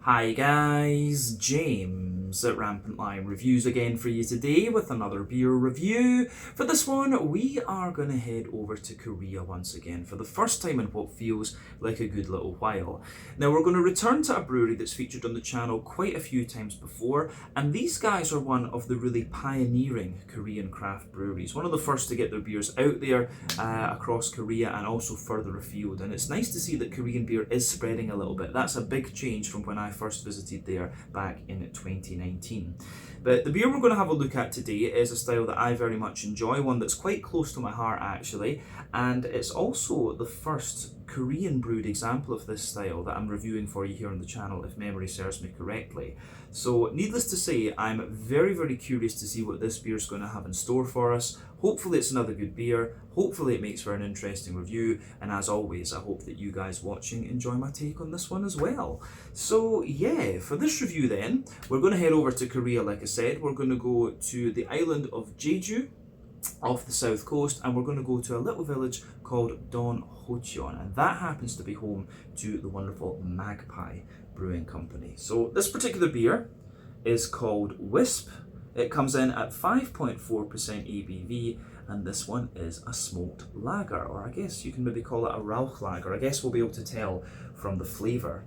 Hi guys, James at Rampant Lion Reviews again for you today with another beer review. For this one, we are going to head over to Korea once again for the first time in what feels like a good little while. Now we're going to return to a brewery that's featured on the channel quite a few times before, and these guys are one of the really pioneering Korean craft breweries, one of the first to get their beers out there across Korea and also further afield. And it's nice to see that Korean beer is spreading a little bit. That's a big change from when I first visited there back in 2019. But the beer we're going to have a look at today is a style that I very much enjoy, one that's quite close to my heart actually, and it's also the first Korean brewed example of this style that I'm reviewing for you here on the channel, if memory serves me correctly. So needless to say, I'm very curious to see what this beer is going to have in store for us. Hopefully it's another good beer, hopefully it makes for an interesting review, and as always I hope that you guys watching enjoy my take on this one as well. So yeah, for this review then, we're going to head over to Korea like I said. We're going to go to the island of Jeju off the south coast, and we're going to go to a little village called Donghocheon, and that happens to be home to the wonderful Magpie Brewing Company. So this particular beer is called Wisp. It comes in at 5.4% ABV, and this one is a smoked lager, or I guess you can maybe call it a Rauch lager. I guess we'll be able to tell from the flavour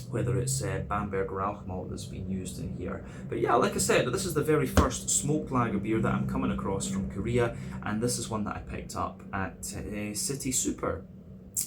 whether it's Bamberg Rauch malt that's been used in here. But yeah, like I said, this is the very first smoked lager beer that I'm coming across from Korea, and this is one that I picked up at City Super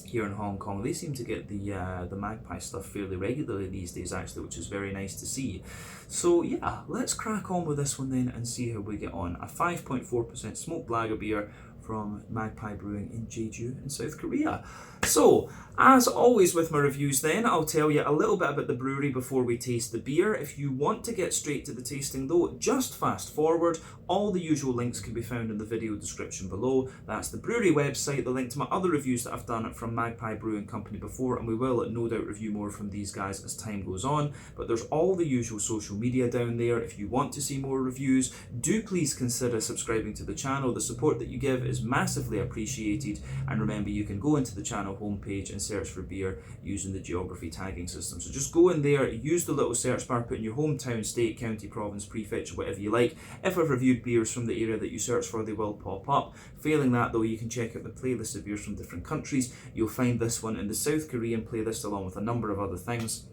here in Hong Kong. They seem to get the Magpie stuff fairly regularly these days actually, which is very nice to see. So yeah, let's crack on with this one then and see how we get on. A 5.4% smoked lager beer from Magpie Brewing in Jeju in South Korea. So, as always with my reviews then, I'll tell you a little bit about the brewery before we taste the beer. If you want to get straight to the tasting though, just fast forward. All the usual links can be found in the video description below. That's the brewery website, the link to my other reviews that I've done from Magpie Brewing Company before, and we will no doubt review more from these guys as time goes on. But there's all the usual social media down there. If you want to see more reviews, do please consider subscribing to the channel. The support that you give is massively appreciated, and remember you can go into the channel homepage and search for beer using the geography tagging system. So just go in there, use the little search bar, put in your hometown, state, county, province, prefecture, whatever you like. If I've reviewed beers from the area that you search for, they will pop up. Failing that though, you can check out the playlist of beers from different countries. You'll find this one in the South Korean playlist along with a number of other things.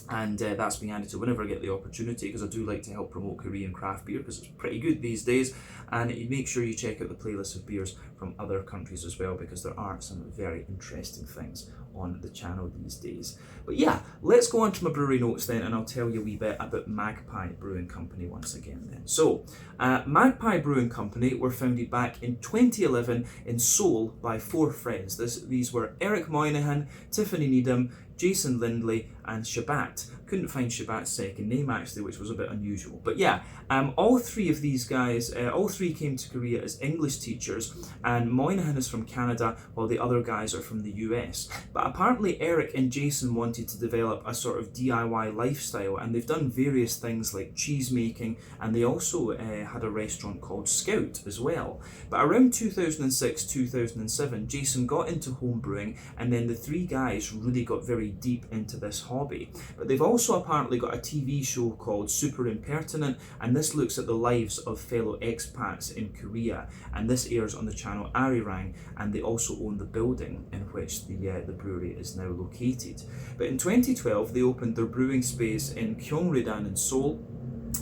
And that's being added to whenever I get the opportunity, because I do like to help promote Korean craft beer because it's pretty good these days. And you make sure you check out the playlist of beers from other countries as well, because there are some very interesting things on the channel these days. But yeah, let's go on to my brewery notes then, and I'll tell you a wee bit about Magpie Brewing Company once again then. So, Magpie Brewing Company were founded back in 2011 in Seoul by four friends. These were Eric Moynihan, Tiffany Needham, Jason Lindley, and Shabat. Couldn't find Shabat's second name actually, which was a bit unusual. But yeah, all three of these guys, all three came to Korea as English teachers, and Moynihan is from Canada while the other guys are from the US. But apparently Eric and Jason wanted to develop a sort of DIY lifestyle, and they've done various things like cheese making, and they also had a restaurant called Scout as well. But around 2006-2007, Jason got into home brewing, and then the three guys really got very deep into this hobby. But they've also apparently got a TV show called Super Impertinent, and this looks at the lives of fellow expats in Korea, and this airs on the channel Arirang, and they also own the building in which the brewery is now located. But in 2012 they opened their brewing space in Gyeongridan in Seoul,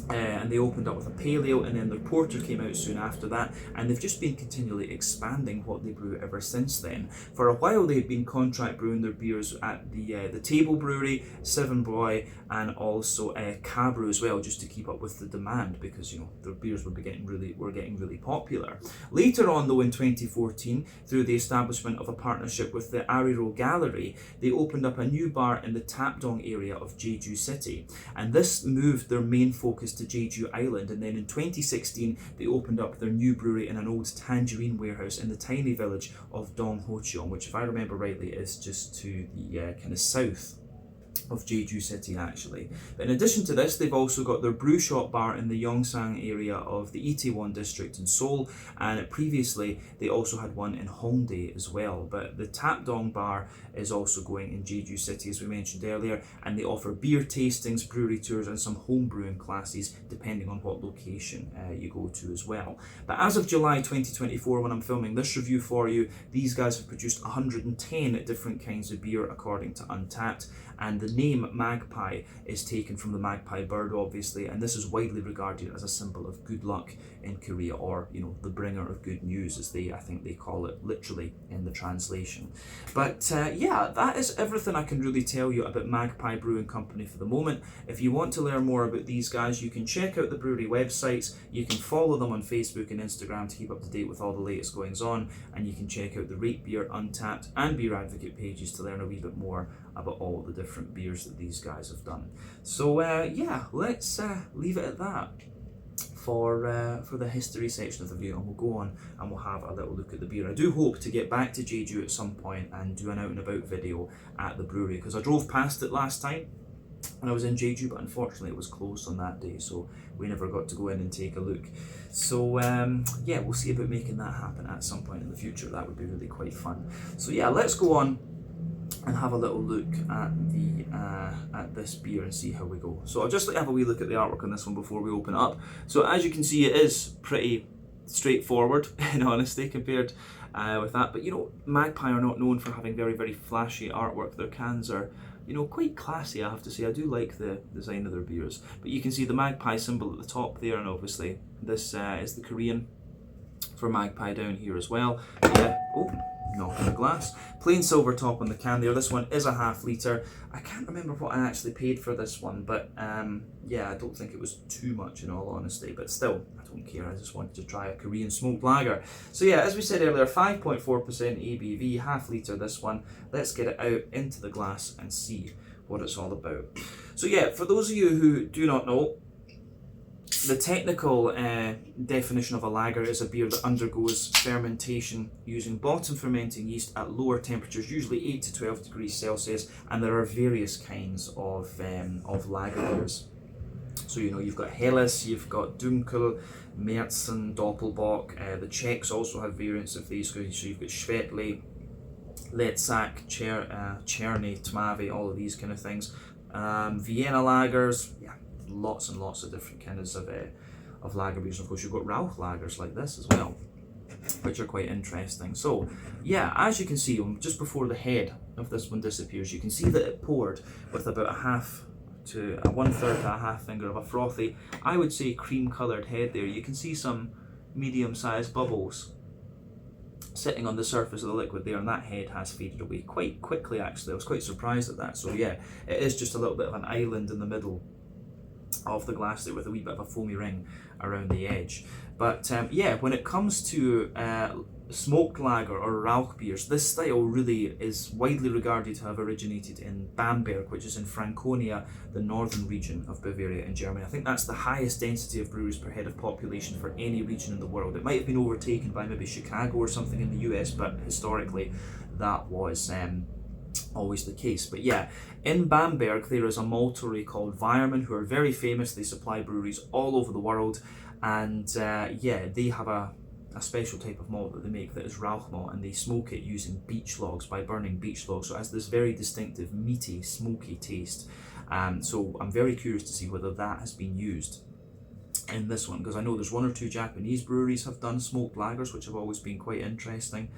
and they opened up with a pale ale, and then their porter came out soon after that, and they've just been continually expanding what they brew ever since then. For a while they had been contract brewing their beers at the Table Brewery, Seven Boy, and also Cabrew as well, just to keep up with the demand, because you know their beers were getting really popular. Later on though, in 2014, through the establishment of a partnership with the Ariro Gallery, they opened up a new bar in the Tapdong area of Jeju City, and this moved their main focus to Jeju Island. And then in 2016 they opened up their new brewery in an old tangerine warehouse in the tiny village of Donghocheon, which if I remember rightly is just to the kind of south of Jeju City actually. But in addition to this, they've also got their brew shop bar in the Yongsan area of the Itaewon district in Seoul, and previously they also had one in Hongdae as well. But the Tapdong bar is also going in Jeju City, as we mentioned earlier, and they offer beer tastings, brewery tours, and some home brewing classes depending on what location you go to as well. But as of July 2024, when I'm filming this review for you, these guys have produced 110 different kinds of beer according to Untappd, and the name Magpie is taken from the magpie bird, obviously, and this is widely regarded as a symbol of good luck in Korea, or, you know, the bringer of good news, as I think they call it literally in the translation. But yeah, that is everything I can really tell you about Magpie Brewing Company for the moment. If you want to learn more about these guys, you can check out the brewery websites, you can follow them on Facebook and Instagram to keep up to date with all the latest goings on, and you can check out the Rate Beer, Untappd and Beer Advocate pages to learn a wee bit more about all the different beers that these guys have done. So yeah, let's leave it at that for the history section of the video, and we'll go on and we'll have a little look at the beer. I do hope to get back to Jeju at some point and do an out and about video at the brewery, because I drove past it last time when I was in Jeju, but unfortunately it was closed on that day, so we never got to go in and take a look. So yeah, we'll see about making that happen at some point in the future. That would be really quite fun. So yeah, let's go on and have a little look at the at this beer and see how we go. So I'll just have a wee look at the artwork on this one before we open it up. So as you can see, it is pretty straightforward in honesty compared with that. But you know, Magpie are not known for having very, very flashy artwork. Their cans are, you know, quite classy, I have to say. I do like the design of their beers. But you can see the Magpie symbol at the top there, and obviously this is the Korean for Magpie down here as well. Yeah. Oh, knocking the glass. Plain silver top on the can there. This one is a ½ litre. I can't remember what I actually paid for this one, but yeah, I don't think it was too much in all honesty, but still, I don't care. I just wanted to try a Korean smoked lager. So yeah, as we said earlier, 5.4% ABV, ½ litre this one. Let's get it out into the glass and see what it's all about. So yeah, for those of you who do not know, the technical definition of a lager is a beer that undergoes fermentation using bottom fermenting yeast at lower temperatures, usually 8 to 12 degrees Celsius, and there are various kinds of lager beers. So, you know, you've got Helles, you've got Dunkel, Märzen, Doppelbock. The Czechs also have variants of these, so you've got Svetli, Letzak, Cherny, Tmavi, all of these kind of things. Vienna lagers, yeah, lots and lots of different kinds of lager beers. Of course, you've got Rauch lagers like this as well, which are quite interesting. So yeah, as you can see, just before the head of this one disappears, you can see that it poured with about a half to a 1/3 to a half finger of a frothy, I would say cream coloured head there. You can see some medium sized bubbles sitting on the surface of the liquid there, and that head has faded away quite quickly actually. I was quite surprised at that. So yeah, it is just a little bit of an island in the middle of the glass there with a wee bit of a foamy ring around the edge. But yeah, when it comes to smoked lager or Rauch beers, this style really is widely regarded to have originated in Bamberg, which is in Franconia, the northern region of Bavaria in Germany. I think that's the highest density of breweries per head of population for any region in the world. It might have been overtaken by maybe Chicago or something in the US, but historically that was always the case. But yeah, in Bamberg there is a maltery called Weiermann who are very famous. They supply breweries all over the world, and yeah, they have a special type of malt that they make that is Rauch malt, and they smoke it using beech logs, by burning beech logs, so it has this very distinctive meaty, smoky taste. So I'm very curious to see whether that has been used in this one, because I know there's 1 or 2 Japanese breweries have done smoked lagers, which have always been quite interesting.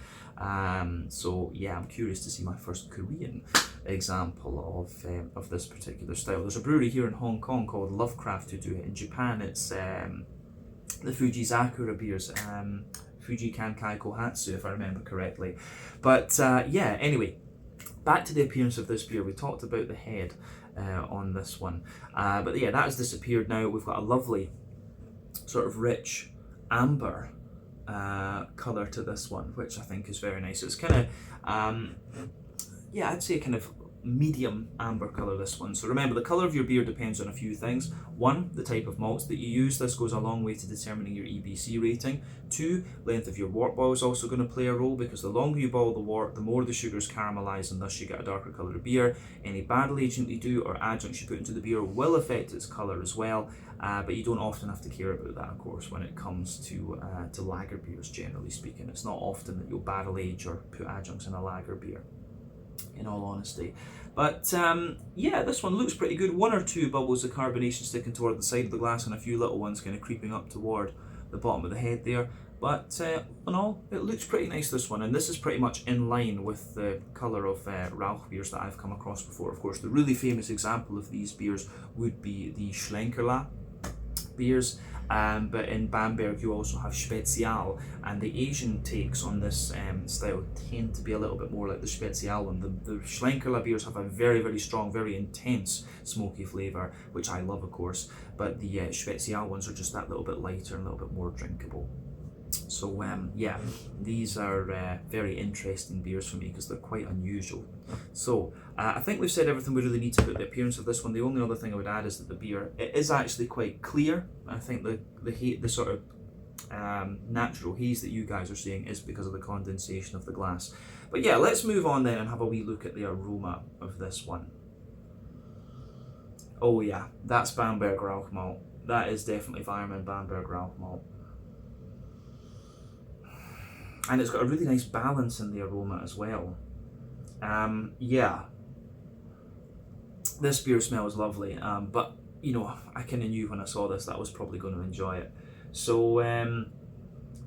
So yeah, I'm curious to see my first Korean example of this particular style. There's a brewery here in Hong Kong called Lovecraft who do it. In Japan it's the Fuji Zakura beers, Fuji Kankai Kohatsu if I remember correctly. But yeah, anyway, back to the appearance of this beer. We talked about the head on this one, but yeah, that has disappeared now. We've got a lovely sort of rich amber colour to this one, which I think is very nice. It's kind of yeah, I'd say kind of medium amber colour, this one. So remember, the colour of your beer depends on a few things. One, the type of malts that you use. This goes a long way to determining your EBC rating. Two, length of your wort boil is also going to play a role, because the longer you boil the wort, the more the sugars caramelise, and thus you get a darker colour of beer. Any barrel agent you do or adjuncts you put into the beer will affect its colour as well, but you don't often have to care about that, of course, when it comes to lager beers, generally speaking. It's not often that you'll barrel age or put adjuncts in a lager beer, in all honesty. But yeah, this one looks pretty good. One or two bubbles of carbonation sticking toward the side of the glass, and a few little ones kind of creeping up toward the bottom of the head there. But all in all, it looks pretty nice, this one, and this is pretty much in line with the colour of Rauch beers that I've come across before. Of course, the really famous example of these beers would be the Schlenkerla beers, but in Bamberg you also have Spezial, and the Asian takes on this style tend to be a little bit more like the Spezial one. The Schlenkerla beers have a very, very strong, very intense smoky flavour, which I love, of course, but the Spezial ones are just that little bit lighter and a little bit more drinkable. So yeah, these are very interesting beers for me because they're quite unusual. So I think we've said everything we really need to about the appearance of this one. The only other thing I would add is that the beer, it is actually quite clear. I think the sort of natural haze that you guys are seeing is because of the condensation of the glass. But yeah, let's move on then and have a wee look at the aroma of this one. Oh yeah, that's Bamberg Rauch malt. That is definitely Weirmann Bamberg Rauch malt. And it's got a really nice balance in the aroma as well. Yeah, this beer smells lovely, but you know, I kind of knew when I saw this that I was probably going to enjoy it. So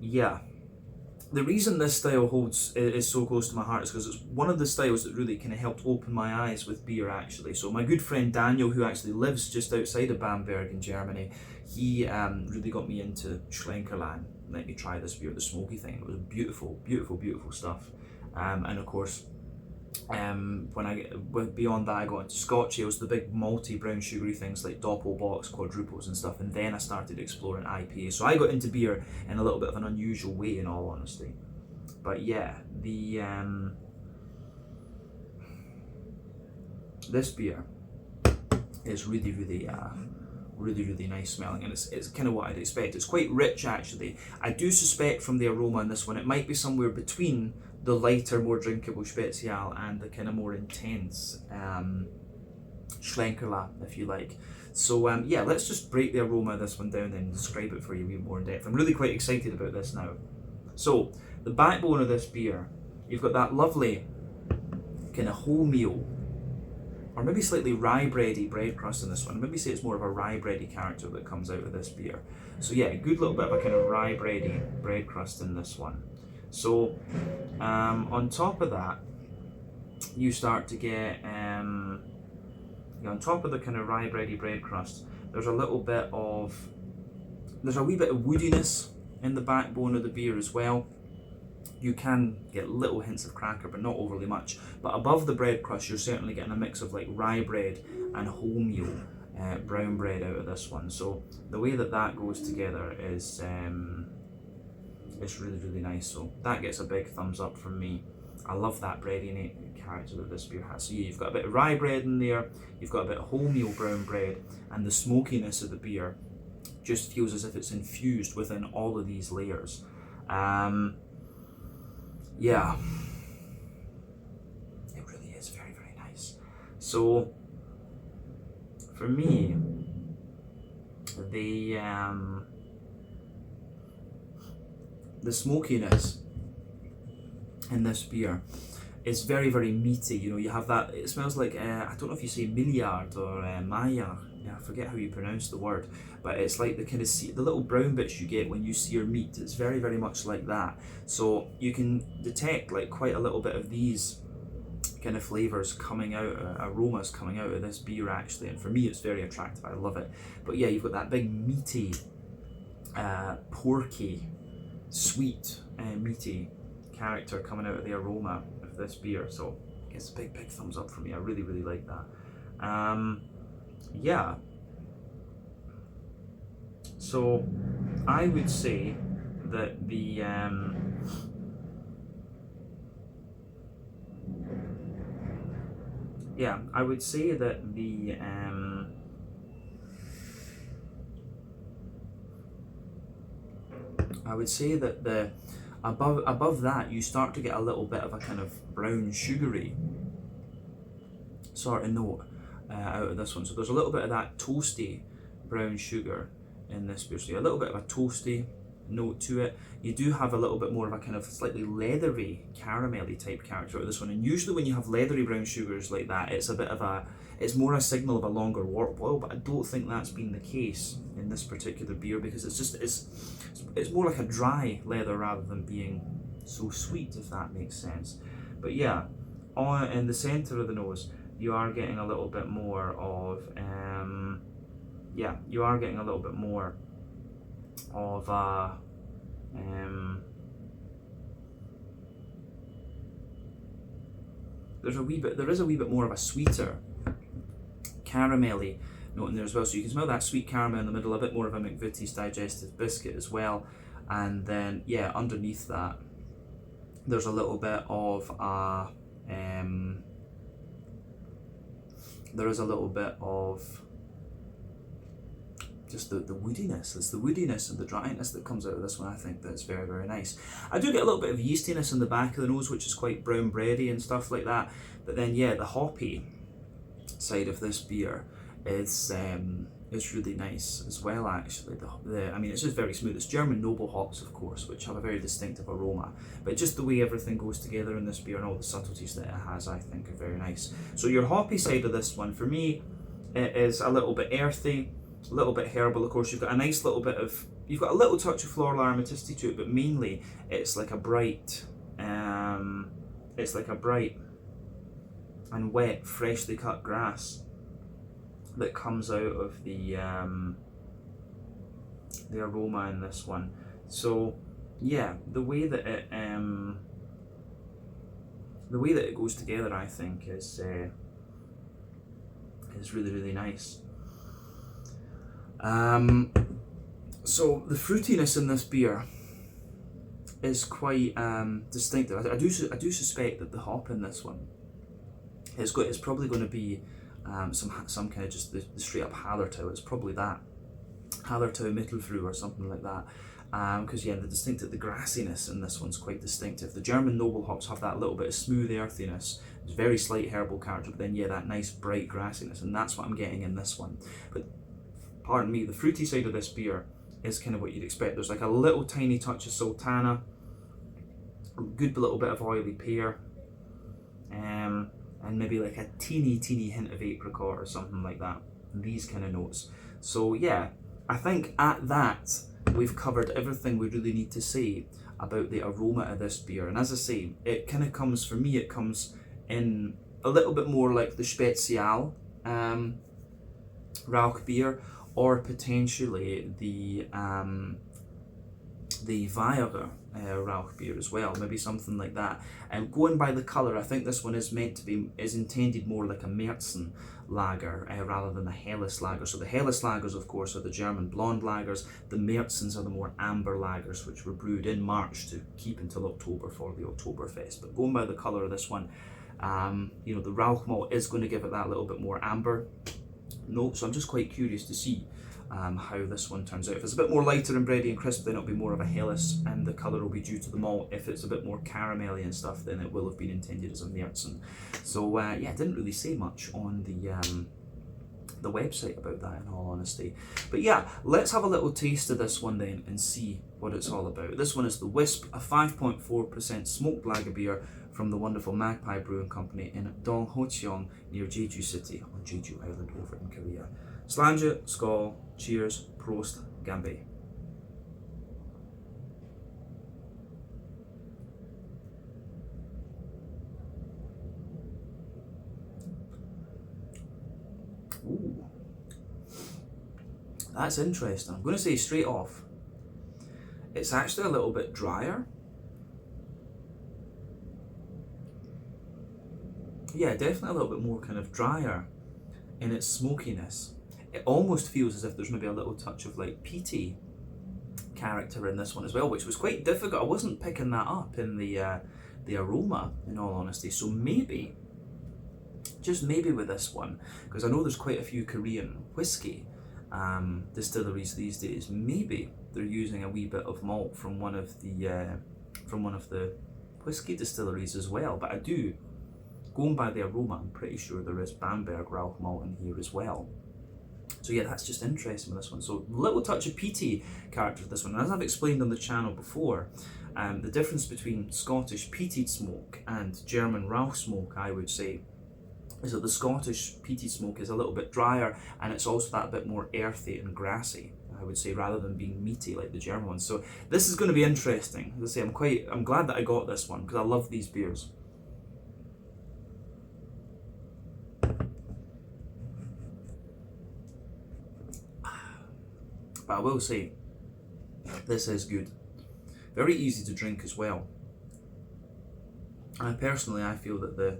yeah, the reason this style is so close to my heart is because it's one of the styles that really kind of helped open my eyes with beer, actually. So my good friend Daniel, who actually lives just outside of Bamberg in Germany, he really got me into Schlenkerla. Let me try this beer, the smoky thing. It was beautiful, beautiful, beautiful stuff. And of course, beyond that, I got into Scotch ales, the big malty brown sugary things like Doppelbocks, quadruples and stuff, and then I started exploring IPA. So I got into beer in a little bit of an unusual way, in all honesty. But yeah, this beer is really, really nice smelling, and it's kind of what I'd expect. It's quite rich, actually. I do suspect from the aroma in this one, it might be somewhere between the lighter, more drinkable Spezial and the kind of more intense Schlenkerla, if you like. So yeah, let's just break the aroma of this one down and describe it for you a bit more in depth. I'm really quite excited about this now. So the backbone of this beer, you've got that lovely kind of wholemeal, or maybe slightly rye bready bread crust in this one. Maybe say it's more of a rye bready character that comes out of this beer. So yeah, a good little bit of a kind of rye bready bread crust in this one. So on top of that, you start to get, on top of the kind of rye bready bread crust, there's a wee bit of woodiness in the backbone of the beer as well. You can get little hints of cracker, but not overly much. But above the bread crust, you're certainly getting a mix of like rye bread and wholemeal brown bread out of this one. So the way that goes together is it's really, really nice. So that gets a big thumbs up from me. I love that bready character that this beer has. So yeah, you've got a bit of rye bread in there, you've got a bit of wholemeal brown bread, and the smokiness of the beer just feels as if it's infused within all of these layers. Yeah, it really is very, very nice. So for me, the smokiness in this beer is very, very meaty. You know, you have that, it smells like, I don't know if you say Milliard or Maillard, yeah, I forget how you pronounce the word, but it's like the kind of the little brown bits you get when you sear meat. It's very, very much like that. So you can detect like quite a little bit of these kind of flavours coming out, aromas coming out of this beer, actually, and for me it's very attractive. I love it. But yeah, you've got that big meaty, porky, sweet, meaty character coming out of the aroma of this beer. So it's a big, big thumbs up for me. I really, really like that. Yeah. So I would say that the yeah, I would say that the above that you start to get a little bit of a kind of brown sugary sort of note out of this one. So there's a little bit of that toasty brown sugar in this beer. So a little bit of a toasty note to it. You do have a little bit more of a kind of slightly leathery, caramelly type character out of this one. And usually when you have leathery brown sugars like that, it's a bit of a, it's more a signal of a longer wort boil, but I don't think that's been the case in this particular beer, because it's just, it's more like a dry leather rather than being so sweet, if that makes sense. But yeah, in the centre of the nose, you are getting a little bit more of, yeah, you are getting a little bit more of there is a wee bit more of a sweeter caramelly note in there as well. So you can smell that sweet caramel in the middle, a bit more of a McVitie's digestive biscuit as well, and then yeah, underneath that there's a little bit of there is a little bit of just the woodiness. It's the woodiness and the dryness that comes out of this one. I think that's very, very nice. I do get a little bit of yeastiness in the back of the nose, which is quite brown bready and stuff like that. But then yeah, the hoppy side of this beer is really nice as well, actually. I mean, it's just very smooth. It's German noble hops, of course, which have a very distinctive aroma. But just the way everything goes together in this beer and all the subtleties that it has, I think, are very nice. So your hoppy side of this one, for me, it is a little bit earthy, a little bit herbal. Of course, you've got a nice little bit of, you've got a little touch of floral aromaticity to it, but mainly it's like a bright, and wet, freshly cut grass that comes out of the aroma in this one. So yeah, the way that it goes together, I think, is really, really nice. So the fruitiness in this beer is quite distinctive. I do suspect that the hop in this one is probably going to be some kind of just the straight up Hallertau. It's probably that Hallertau Mittelfrüh or something like that. Because yeah, the grassiness in this one's quite distinctive. The German noble hops have that little bit of smooth earthiness. It's very slight herbal character, but then yeah, that nice bright grassiness, and that's what I'm getting in this one. But pardon me, the fruity side of this beer is kind of what you'd expect. There's like a little tiny touch of sultana, a good little bit of oily pear, and maybe like a teeny hint of apricot or something like that. These kind of notes. So yeah, I think at that we've covered everything we really need to say about the aroma of this beer. And as I say, it kind of comes, for me, it comes in a little bit more like the Spezial Rauch beer, or potentially the Weyerer Rauch beer as well, maybe something like that. And going by the colour, I think this one is intended more like a Märzen lager rather than the Helles lager. So the Helles lagers, of course, are the German blonde lagers. The Märzens are the more amber lagers, which were brewed in March to keep until October for the Oktoberfest. But going by the colour of this one, you know, the Rauch malt is going to give it that little bit more amber note. So I'm just quite curious to see how this one turns out. If it's a bit more lighter and bready and crisp, then it'll be more of a Helles, and the colour will be due to the malt. If it's a bit more caramelly and stuff, then it will have been intended as a Märzen. So yeah, I didn't really say much on the website about that, in all honesty. But yeah, let's have a little taste of this one then and see what it's all about. This one is the Wisp, a 5.4% smoked lager beer from the wonderful Magpie Brewing Company in Donghocheong near Jeju City on Jeju Island over in Korea. Slange, skål, cheers, prost, gambe. Ooh, that's interesting. I'm going to say straight off, it's actually a little bit drier. Yeah, definitely a little bit more kind of drier in its smokiness. It almost feels as if there's maybe a little touch of like peaty character in this one as well, which was quite difficult. I wasn't picking that up in the aroma, in all honesty. So maybe just maybe with this one, because I know there's quite a few Korean whiskey distilleries these days. Maybe they're using a wee bit of malt from one of the whiskey distilleries as well. But I do, going by the aroma, I'm pretty sure there is Bamberg Rauch malt in here as well. So yeah, that's just interesting with this one. So little touch of peaty character to this one. And as I've explained on the channel before, the difference between Scottish peated smoke and German Rauch smoke, I would say, is that the Scottish peated smoke is a little bit drier, and it's also that bit more earthy and grassy, I would say, rather than being meaty like the German ones. So this is going to be interesting. As I say, I'm glad that I got this one because I love these beers. But I will say, this is good. Very easy to drink as well. And personally, I feel that the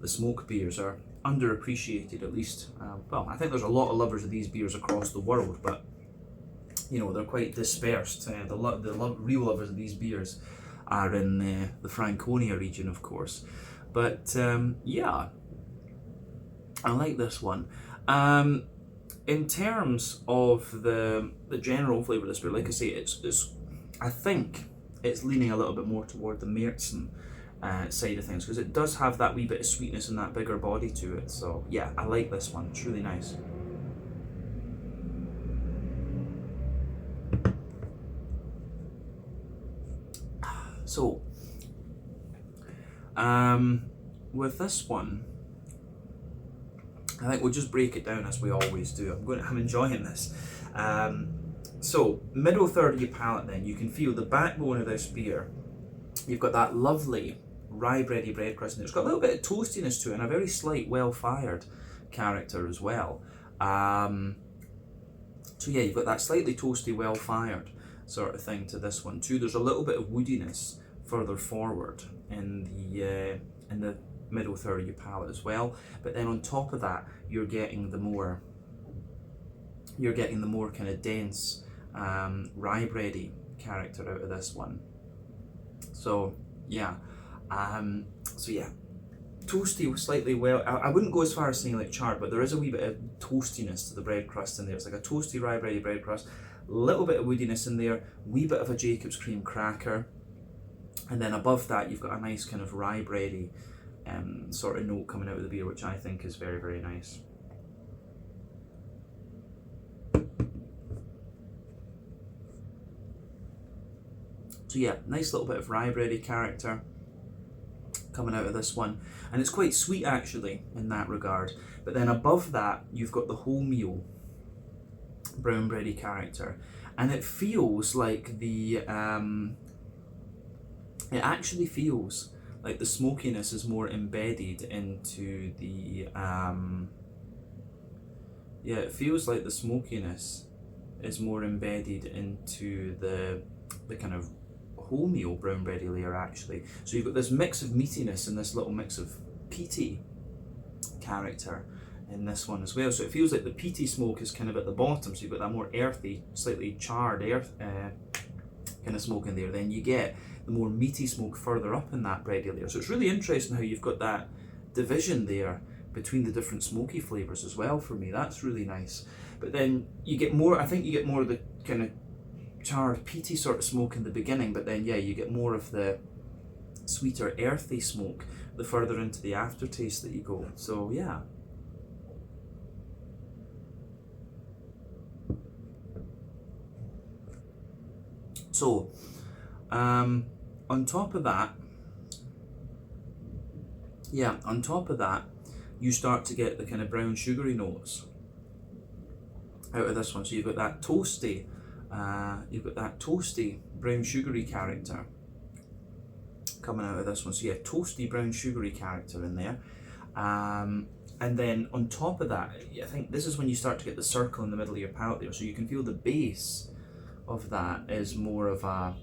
smoke beers are underappreciated, at least. Well, I think there's a lot of lovers of these beers across the world, but you know, they're quite dispersed. The real lovers of these beers are in the Franconia region, of course. But yeah, I like this one. In terms of the general flavour of this beer, like I say, I think it's leaning a little bit more toward the Märzen side of things, because it does have that wee bit of sweetness and that bigger body to it. So yeah, I like this one. It's really nice. So with this one, I think we'll just break it down as we always do. I'm enjoying this. So middle third of your palate, then you can feel the backbone of this beer. You've got that lovely rye bready bread crust in there. It's got a little bit of toastiness to it and a very slight well-fired character as well. So yeah, you've got that slightly toasty, well-fired sort of thing to this one too. There's a little bit of woodiness further forward in the middle third of your palate as well. But then on top of that, you're getting the more kind of dense rye bready character out of this one. So yeah, toasty, slightly well. I wouldn't go as far as saying like charred, but there is a wee bit of toastiness to the bread crust in there. It's like a toasty rye bready bread crust, a little bit of woodiness in there, wee bit of a Jacob's cream cracker, and then above that you've got a nice kind of rye bready sort of note coming out of the beer, which I think is very, very nice. So yeah, nice little bit of rye bready character coming out of this one, and it's quite sweet actually in that regard. But then above that you've got the wholemeal brown bready character, and it feels like it actually feels like the smokiness is more embedded into the it feels like the smokiness is more embedded into the kind of wholemeal brown bready layer actually. So you've got this mix of meatiness and this little mix of peaty character in this one as well. So it feels like the peaty smoke is kind of at the bottom, so you've got that more earthy, slightly charred kind of smoke in there. Then you get the more meaty smoke further up in that bready layer. So it's really interesting how you've got that division there between the different smoky flavours as well. For me, that's really nice. But then you get more, I think you get more of the kind of charred peaty sort of smoke in the beginning, but then yeah, you get more of the sweeter earthy smoke the further into the aftertaste that you go. So yeah. So on top of that, you start to get the kind of brown sugary notes out of this one. So you've got that toasty brown sugary character coming out of this one. So yeah, toasty brown sugary character in there. And then on top of that, I think this is when you start to get the circle in the middle of your palate there. So you can feel the base of that is more of a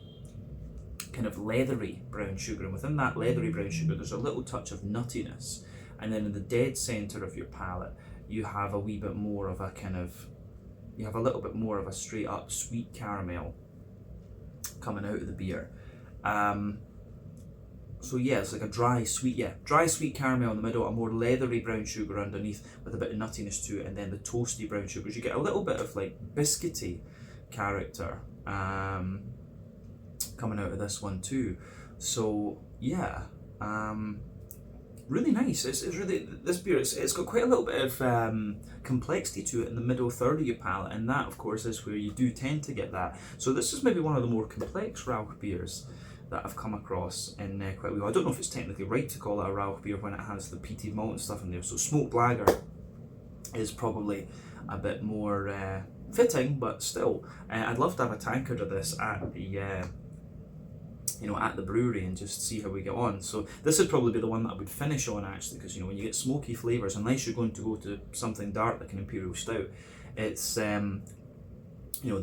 kind of leathery brown sugar, and within that leathery brown sugar there's a little touch of nuttiness, and then in the dead center of your palate you have a wee bit more of a little bit more of a straight up So yeah, it's like a dry sweet caramel in the middle, a more leathery brown sugar underneath with a bit of nuttiness to it, and then the toasty brown sugars. You get a little bit of like biscuity character coming out of this one too. So yeah, really nice. It's really, this beer, it's got quite a little bit of complexity to it in the middle third of your palate, and that of course is where you do tend to get that. So this is maybe one of the more complex Rauch beers that I've come across in quite a while. I don't know if it's technically right to call it a Rauch beer when it has the peated malt and stuff in there. So smoked lager is probably a bit more fitting, but still, I'd love to have a tankard of this at the at the brewery and just see how we get on. So this would probably be the one that I would finish on, actually, because when you get smoky flavours, unless you're going to go to something dark like an imperial stout, it's the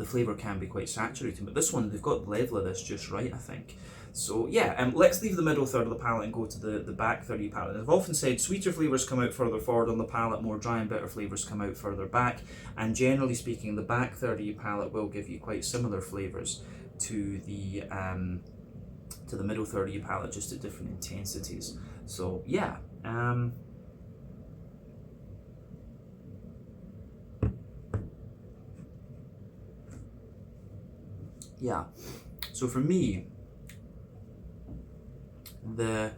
flavour can be quite saturated. But this one, they've got the level of this just right, I think. So yeah, let's leave the middle third of the palate and go to the back third of the palate. I've often said sweeter flavours come out further forward on the palate, more dry and bitter flavours come out further back, and generally speaking, the back third of your palate will give you quite similar flavours to the middle third of your palate, just at different intensities. So yeah, so for me, the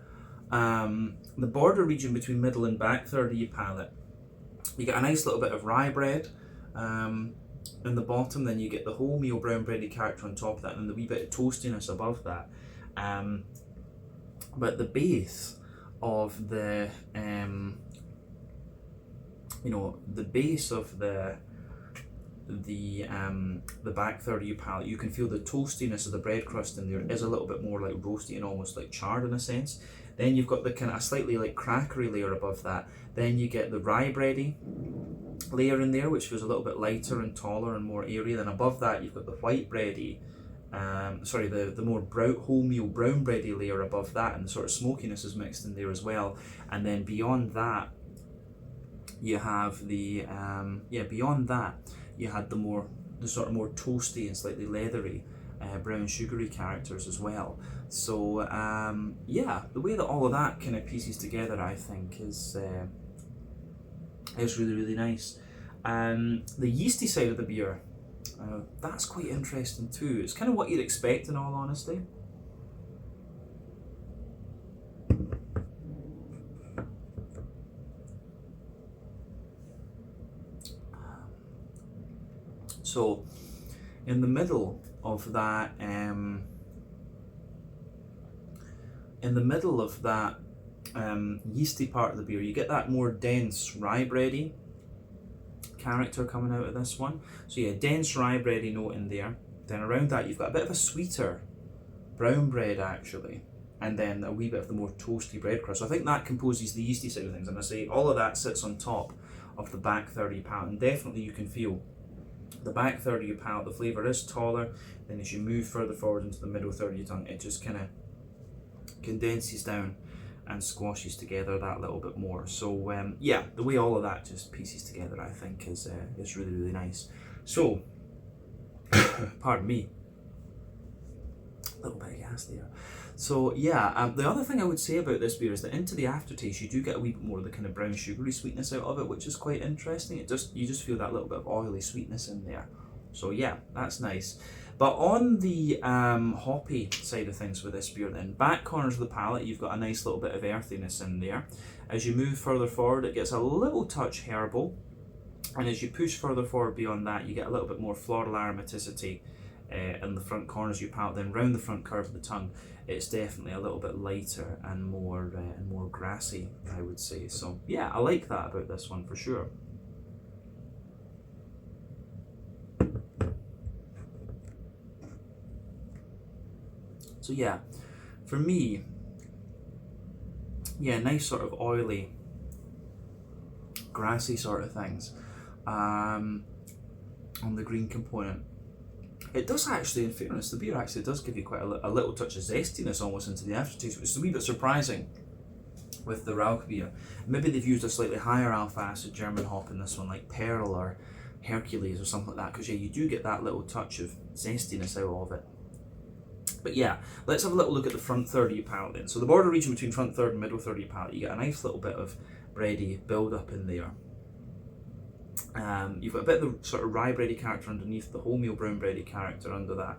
border region between middle and back third of your palate, you get a nice little bit of rye bread in the bottom, then you get the wholemeal brown bready character on top of that, and the wee bit of toastiness above that. But the base of the the base of the back third of your palate, you can feel the toastiness of the bread crust in there is a little bit more like roasty and almost like charred in a sense. Then you've got the kind of slightly like crackery layer above that. Then you get the rye bready layer in there, which feels a little bit lighter and taller and more airy. Then above that you've got the white bready, the more wholemeal brown bready layer above that, and the sort of smokiness is mixed in there as well. And then beyond that you have the you had the sort of more toasty and slightly leathery brown sugary characters as well. So the way that all of that kind of pieces together, I think, is really, really nice. The yeasty side of the beer, that's quite interesting too. It's kind of what you'd expect, in all honesty. So in the middle of that yeasty part of the beer, you get that more dense rye bready character coming out of this one. So yeah, dense rye bready note in there. Then around that you've got a bit of a sweeter brown bread actually, and then a wee bit of the more toasty bread crust. So I think that composes the yeasty side of things, and I say all of that sits on top of the back third of your palate, and definitely you can feel the back third of your palate, the flavour is taller. Then as you move further forward into the middle third of your tongue, it just kind of condenses down and squashes together that little bit more. So the way all of that just pieces together, I think, is really, really nice. So, pardon me, a little bit of gas there. So yeah, the other thing I would say about this beer is that into the aftertaste you do get a wee bit more of the kind of brown sugary sweetness out of it, which is quite interesting. You just feel that little bit of oily sweetness in there. So yeah, that's nice. But on the hoppy side of things with this beer, then, back corners of the palate, you've got a nice little bit of earthiness in there. As you move further forward, it gets a little touch herbal, and as you push further forward beyond that, you get a little bit more floral aromaticity in the front corners of your palate. Then round the front curve of the tongue, it's definitely a little bit lighter and more grassy, I would say. So yeah, I like that about this one for sure. So yeah, for me, nice sort of oily, grassy sort of things on the green component. It does actually, in fairness, the beer actually does give you quite a little touch of zestiness almost into the aftertaste, which is a wee bit surprising with the Rauch beer. Maybe they've used a slightly higher alpha acid German hop in this one, like Pearl or Hercules or something like that, because yeah, you do get that little touch of zestiness out of it. But yeah, let's have a little look at the front third of your palate then. So the border region between front third and middle third of your palate, you get a nice little bit of bready build up in there. You've got a bit of the sort of rye bready character underneath, the wholemeal brown bready character under that,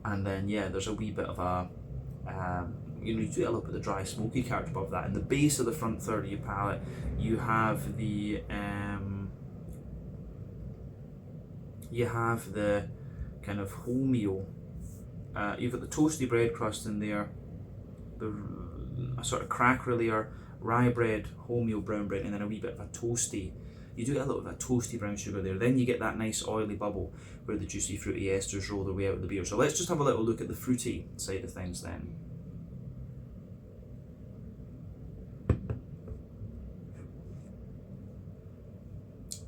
and then yeah, there's a wee bit of a you do get a little bit of the dry smoky character above that. In the base of the front third of your palate, you have the kind of wholemeal. You've got the toasty bread crust in there, a sort of cracker layer, rye bread, wholemeal brown bread, and then a wee bit of a toasty. You do get a little bit of a toasty brown sugar there. Then you get that nice oily bubble where the juicy fruity esters roll their way out of the beer. So let's just have a little look at the fruity side of things then.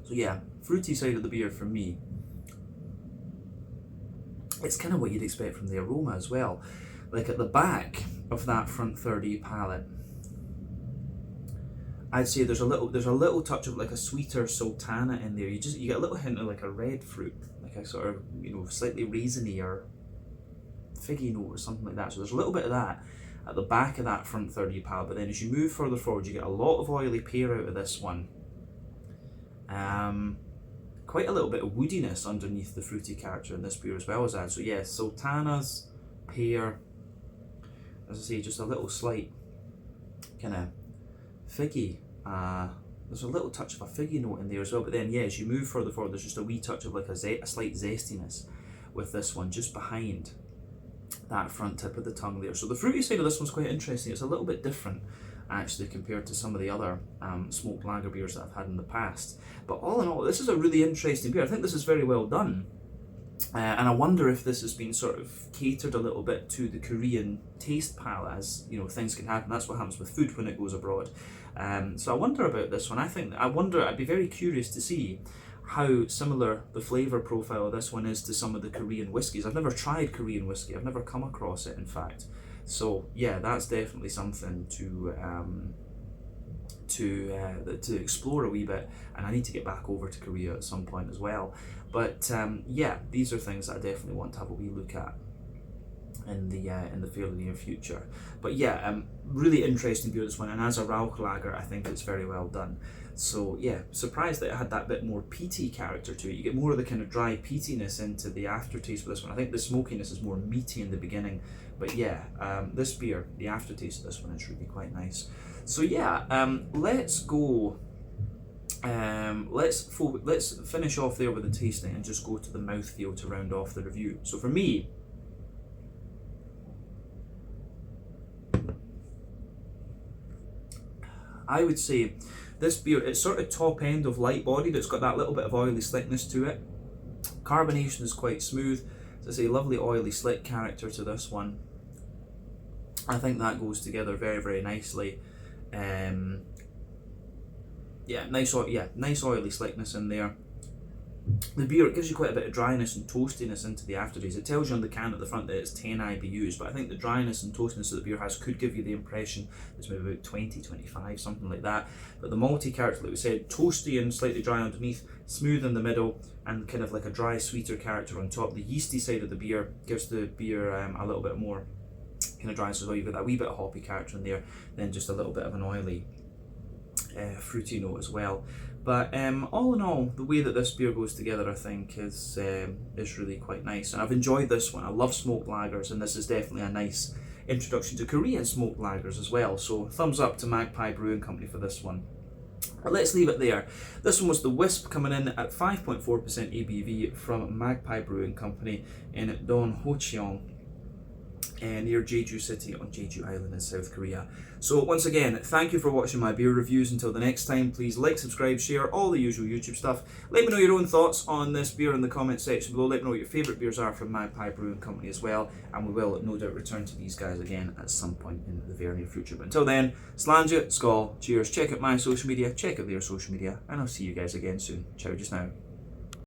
So yeah, fruity side of the beer for me. It's kind of what you'd expect from the aroma as well. Like at the back of that front third of your palate, I'd say there's a little touch of like a sweeter sultana in there. You get a little hint of like a red fruit, like a sort of, you know, slightly raisiny or figgy note or something like that. So there's a little bit of that at the back of that front third of your palate. But then as you move further forward, you get a lot of oily pear out of this one. Quite a little bit of woodiness underneath the fruity character in this beer as well as that. So yeah, sultanas, pear, as I say, just a little slight kind of figgy. There's a little touch of a figgy note in there as well, but then yeah, as you move further forward, there's just a wee touch of like a slight zestiness with this one just behind that front tip of the tongue there. So the fruity side of this one's quite interesting. It's a little bit different actually compared to some of the other smoked lager beers that I've had in the past. But all in all, this is a really interesting beer. I think this is very well done. And I wonder if this has been sort of catered a little bit to the Korean taste palette, as you know, things can happen. That's what happens with food when it goes abroad. So I wonder about this one. I'd be very curious to see how similar the flavour profile of this one is to some of the Korean whiskies. I've never tried Korean whiskey. I've never come across it, in fact. So yeah, that's definitely something to explore a wee bit, and I need to get back over to Korea at some point as well. But yeah, these are things that I definitely want to have a wee look at in the fairly near future. But yeah, really interesting beer, this one, and as a Rauch lager, I think it's very well done. So yeah, surprised that it had that bit more peaty character to it. You get more of the kind of dry peatiness into the aftertaste for this one. I think the smokiness is more meaty in the beginning, but yeah, this beer, the aftertaste of this one is really quite nice. So yeah, let's go. Let's finish off there with the tasting and just go to the mouthfeel to round off the review. So for me, I would say this beer, it's sort of top end of light bodied. It's got that little bit of oily slickness to it. Carbonation is quite smooth. It's a lovely oily slick character to this one. I think that goes together very, very nicely. Nice oily slickness in there. The beer, it gives you quite a bit of dryness and toastiness into the aftertaste. It tells you on the can at the front that it's 10 IBUs, but I think the dryness and toastiness that the beer has could give you the impression it's maybe about 20, 25, something like that. But the malty character, like we said, toasty and slightly dry underneath, smooth in the middle, and kind of like a dry, sweeter character on top. The yeasty side of the beer gives the beer a little bit more kind of dryness as well. You've got that wee bit of hoppy character in there, then just a little bit of an oily fruity note as well. But all in all, the way that this beer goes together, I think, is really quite nice. And I've enjoyed this one. I love smoked lagers, and this is definitely a nice introduction to Korean smoked lagers as well. So thumbs up to Magpie Brewing Company for this one. But let's leave it there. This one was the Wisp, coming in at 5.4% ABV from Magpie Brewing Company in Donghocheon, near Jeju City on Jeju Island in South Korea. So once again, thank you for watching my beer reviews. Until the next time, please like, subscribe, share, all the usual YouTube stuff. Let me know your own thoughts on this beer in the comment section below. Let me know what your favourite beers are from Magpie Brewing Company as well, and we will no doubt return to these guys again at some point in the very near future. But until then, Slàinte, Skål, cheers, check out my social media, check out their social media, and I'll see you guys again soon. Ciao just now.